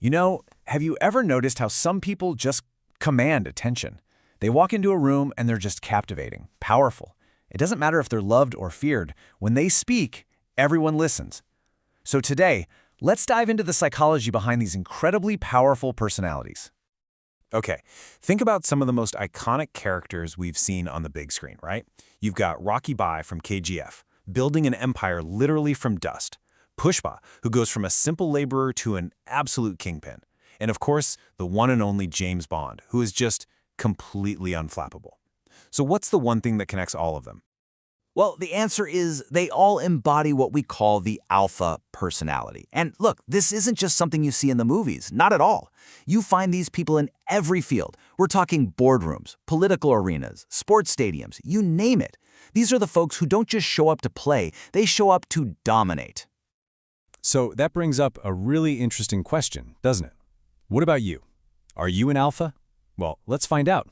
Have you ever noticed how some people just command attention? They walk into a room and they're just captivating, powerful. It doesn't matter if they're loved or feared. When they speak, everyone listens. So today, let's dive into the psychology behind these incredibly powerful personalities. Okay, think about some of the most iconic characters we've seen on the big screen, right? You've got Rocky Bhai from KGF, building an empire literally from dust. Pushpa, who goes from a simple laborer to an absolute kingpin. And of course, the one and only James Bond, who is just completely unflappable. So what's the one thing that connects all of them? Well, the answer is they all embody what we call the alpha personality. And look, this isn't just something you see in the movies, not at all. You find these people in every field. We're talking boardrooms, political arenas, sports stadiums, you name it. These are the folks who don't just show up to play, they show up to dominate. So that brings up a really interesting question, doesn't it? What about you? Are you an alpha? Well, let's find out.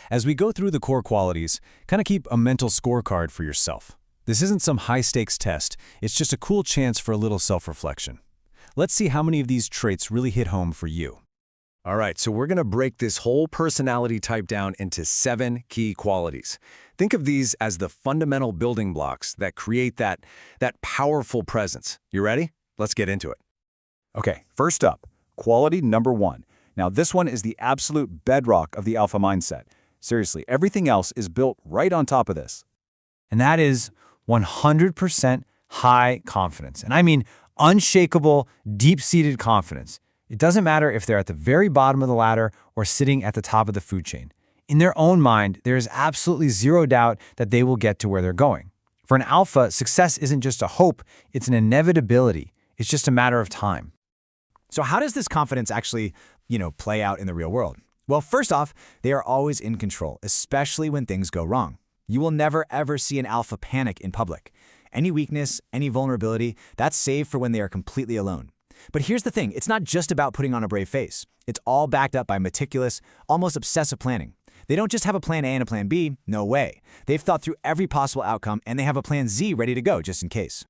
As we go through the core qualities, kind of keep a mental scorecard for yourself. This isn't some high-stakes test, it's just a cool chance for a little self-reflection. Let's see how many of these traits really hit home for you. All right, so we're going to break this whole personality type down into 7 key qualities. Think of these as the fundamental building blocks that create that powerful presence. You ready? Let's get into it. Okay, first up, quality number 1. Now, this one is the absolute bedrock of the alpha mindset. Seriously, everything else is built right on top of this. And that is 100% high confidence. And I mean unshakable, deep-seated confidence. It doesn't matter if they're at the very bottom of the ladder or sitting at the top of the food chain. In their own mind, there is absolutely zero doubt that they will get to where they're going. For an alpha, success isn't just a hope, it's an inevitability. It's just a matter of time. So how does this confidence actually, play out in the real world? Well, first off, they are always in control, especially when things go wrong. You will never ever see an alpha panic in public. Any weakness, any vulnerability, that's saved for when they are completely alone. But here's the thing, it's not just about putting on a brave face. It's all backed up by meticulous, almost obsessive planning. They don't just have a plan A and a plan B, no way. They've thought through every possible outcome and they have a plan Z ready to go just in case.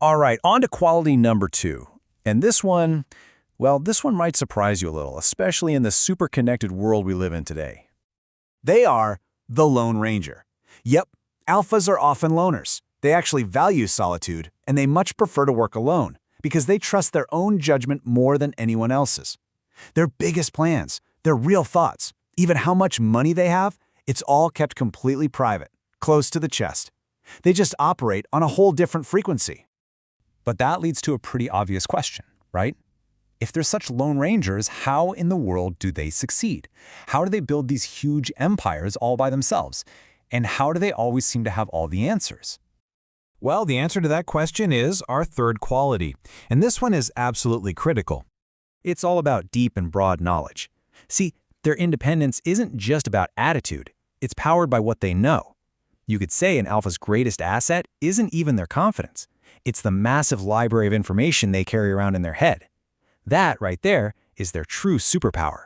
All right, on to quality number 2. And this one might surprise you a little, especially in the super connected world we live in today. They are the Lone Ranger. Yep, alphas are often loners. They actually value solitude, and they much prefer to work alone because they trust their own judgment more than anyone else's. Their biggest plans, their real thoughts, even how much money they have, it's all kept completely private, close to the chest. They just operate on a whole different frequency. But that leads to a pretty obvious question, right? If they're such lone rangers, how in the world do they succeed? How do they build these huge empires all by themselves? And how do they always seem to have all the answers? Well, the answer to that question is our third quality, and this one is absolutely critical. It's all about deep and broad knowledge. See, their independence isn't just about attitude, it's powered by what they know. You could say an alpha's greatest asset isn't even their confidence. It's the massive library of information they carry around in their head. That, right there, is their true superpower.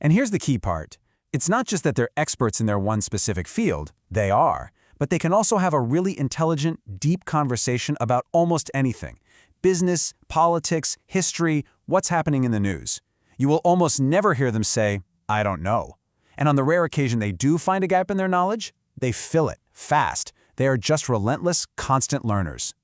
And here's the key part. It's not just that they're experts in their one specific field, they are, but they can also have a really intelligent, deep conversation about almost anything. Business, politics, history, what's happening in the news. You will almost never hear them say, "I don't know." And on the rare occasion they do find a gap in their knowledge, they fill it, fast. They are just relentless, constant learners.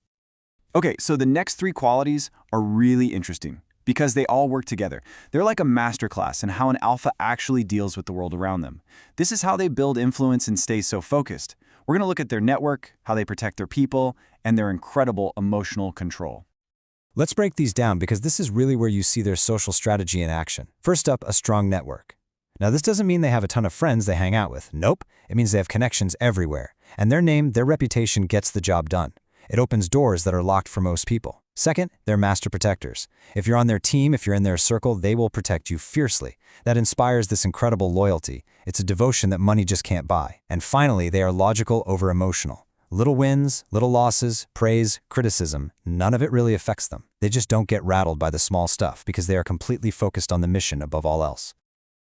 Okay, so the next 3 qualities are really interesting because they all work together. They're like a masterclass in how an alpha actually deals with the world around them. This is how they build influence and stay so focused. We're going to look at their network, how they protect their people, and their incredible emotional control. Let's break these down because this is really where you see their social strategy in action. First up, a strong network. Now, this doesn't mean they have a ton of friends they hang out with. Nope, it means they have connections everywhere. And their name, their reputation gets the job done. It opens doors that are locked for most people. Second, they're master protectors. If you're on their team, if you're in their circle, they will protect you fiercely. That inspires this incredible loyalty. It's a devotion that money just can't buy. And finally, they are logical over emotional. Little wins, little losses, praise, criticism, none of it really affects them. They just don't get rattled by the small stuff because they are completely focused on the mission above all else.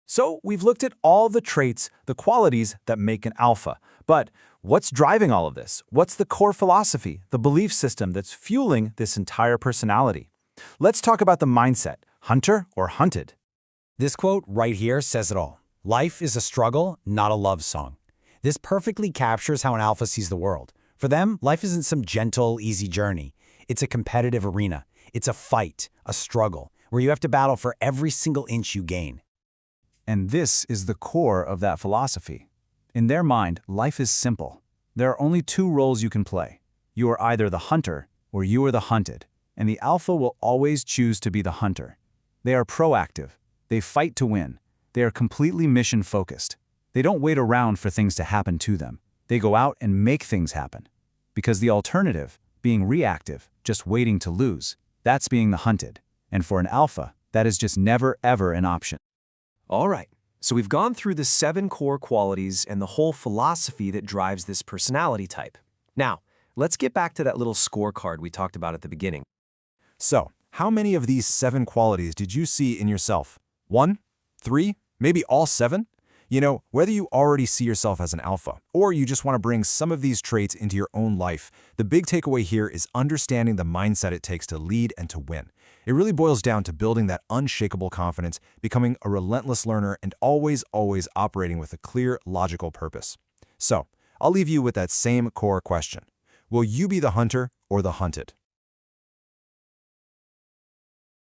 So we've looked at all the traits, the qualities that make an alpha. But what's driving all of this? What's the core philosophy, the belief system that's fueling this entire personality? Let's talk about the mindset. Hunter or hunted? This quote right here says it all. Life is a struggle, not a love song. This perfectly captures how an alpha sees the world. For them, life isn't some gentle, easy journey. It's a competitive arena. It's a fight, a struggle, where you have to battle for every single inch you gain. And this is the core of that philosophy. In their mind, life is simple. There are only two roles you can play. You are either the hunter or you are the hunted, and the alpha will always choose to be the hunter. They are proactive. They fight to win. They are completely mission-focused. They don't wait around for things to happen to them. They go out and make things happen. Because the alternative, being reactive, just waiting to lose, that's being the hunted. And for an alpha, that is just never, ever an option. All right, so we've gone through the 7 core qualities and the whole philosophy that drives this personality type. Now, let's get back to that little scorecard we talked about at the beginning. So, how many of these 7 qualities did you see in yourself? 1, 3, maybe all 7? You know, whether you already see yourself as an alpha, or you just want to bring some of these traits into your own life, the big takeaway here is understanding the mindset it takes to lead and to win. It really boils down to building that unshakable confidence, becoming a relentless learner, and always operating with a clear, logical purpose. So, I'll leave you with that same core question. Will you be the hunter or the hunted?